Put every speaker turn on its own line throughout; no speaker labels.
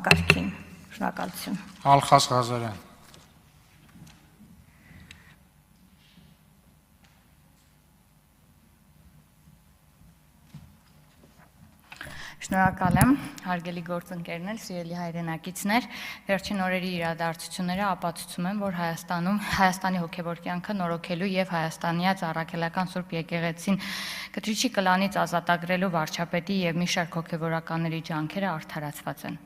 համակարգին։ Շնորհակալություն։
Ալխաս Ղազարյան։
Շնորհակալ եմ, հարգելի գործընկերներ, սիրելի հայրենակիցներ, վերջին օրերի իրադարձությունները ապացուցում են, որ Հայաստանի հոգևոր կյանքը նորոգելու եւ հայաստանյաց առաքելական Սուրբ եկեղեցին կտրիչի կլանից ազատագրելու վարչապետի եւ մի շարք հոգևորականների ջանքերը արդարացված են։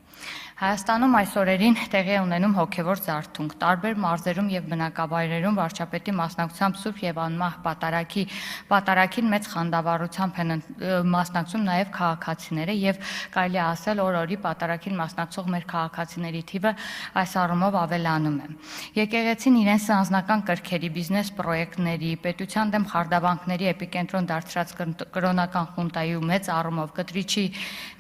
Հայաստանում այս օրերին տեղի է ունենում հոգևոր զարթոնք, տարբեր մարզերում եւ բնակավայրերում վարչապետի մասնակցությամբ Սուրբ եւ անմահ պատարագին մեծ խանդավառությամբ են մասնակցում նաեւ քաղաքացիները եւ կարելի է ասել օր-օրի պատարագին մասնակցող մեր քաղաքացիների թիվը այս առումով ավելանում է։ Եկեղեցին իրենց անձնական կրքերի, բիզնես պրոյեկտների, պետության դեմ խարդավանքների էպիկենտրոն դարձրած կրոնական խունտայի ու մեծ առումով կտրիչ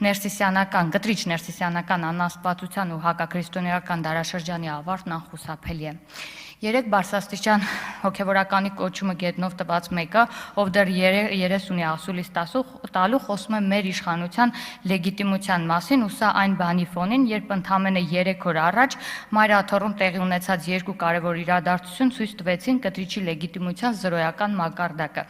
ներսիսյանական անաստվածության ու հակաքրիստոնեական դարաշրջանի ավարտն անխուսափելի է։ Երեք բարձրաստիճան հոգևորականի կոչումը գետնով տված մեկը, ով դեռ 30-ի ասուլիս տալու խոսում է մեր իշխանության լեգիտիմության մասին, ու սա այն բանի ֆոնին, երբ ընդամենը 3 օր առաջ Մայրաթոռում տեղի ունեցած երկու կարևոր իրադարձություն ցույց տվեցին կտրիչի լեգիտիմության զրոյական մակարդակը։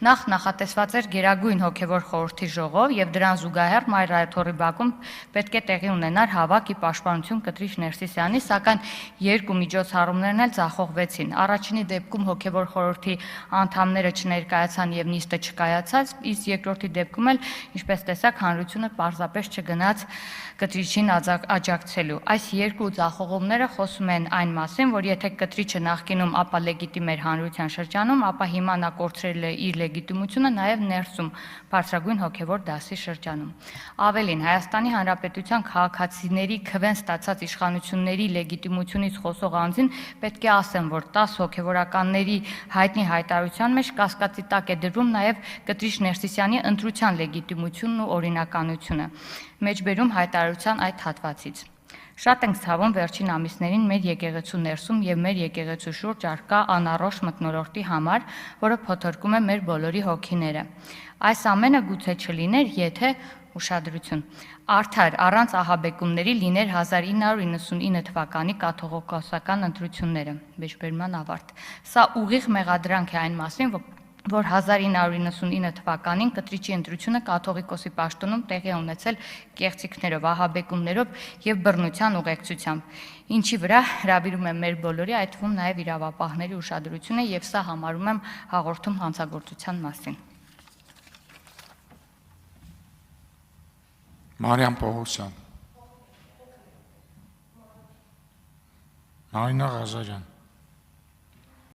Նախատեսված էր Գերագույն հոգևոր խորհրդի ժողով եւ դրան զուգահեռ Մայրաթոռի բակում պետք է տեղի ունենար հավաք ի պաշտպանություն կտրիչ Ներսիսյանի, սակայն երկու միջոցառումներն էլ ձախողվեցին։ Առաջինի դեպքում հոգևոր խորհրդի անդամները չներկայացան եւ նիստը չկայացած, իսկ երկրորդի դեպքում էլ, ինչպես տեսակ, հանրությունը պարզապես չգնաց կտրիչին աջակցելու։ Այս երկու ձախողումները խոսում են այն մասին, որ եթե կտրիչը նախկինում ապա լեգիտիմ էր հանրության շրջանում, ապա հիմա նա կորցրել է իր լեգիտիմությունը նաեւ ներսում բարձրագույն հոգևոր դասի շրջանում։ Ավելին, Հայաստանի Հանրապետության քաղաքացիների քվեն ստացած իշխանությունների լեգիտիմությունից խոսող անձին պետք է ասեմ, որ 10 հոգևորականների հայտնի հայտարարության մեջ կասկածի տակ է դրվում նաև կտրիչ Ներսիսյանի ընտրության լեգիտիմությունն ու օրինականությունը։ Մեջբերում հայտարարության այդ հատվածից։ Շատ ենք ցավում վերջին ամիսներին մեր եկեղեցու ներսում եւ մեր եկեղեցու շուրջ արկա անառողջ մթնոլորտի համար, որը փոթորկում է մեր բոլորի հոգիները։ Այս ամենը գուցե չլիներ, եթե ուշադրություն արդար առանց ահաբեկումների լիներ 1999 թվականի կաթողիկոսական ընտրությունները, մեջբերման ավարտ։ Սա ուղիղ մեղադրանք է այն մասին, որ 1999 թվականին կտրիչի ընտրությունը կաթողիկոսի պաշտոնում տեղի է ունեցել կեղծիքներով, ահաբեկումներով եւ բռնության ուղեկցությամբ, ինչի վրա հրավիրում եմ մեր բոլորի, այդ թվում նաեւ իրավապահների ուշադրությունը, եւ սա համարում եմ հաղորդում հանցագործության մասին։
Մարիամ Պողոսյան, Նարինա Ղազարյան։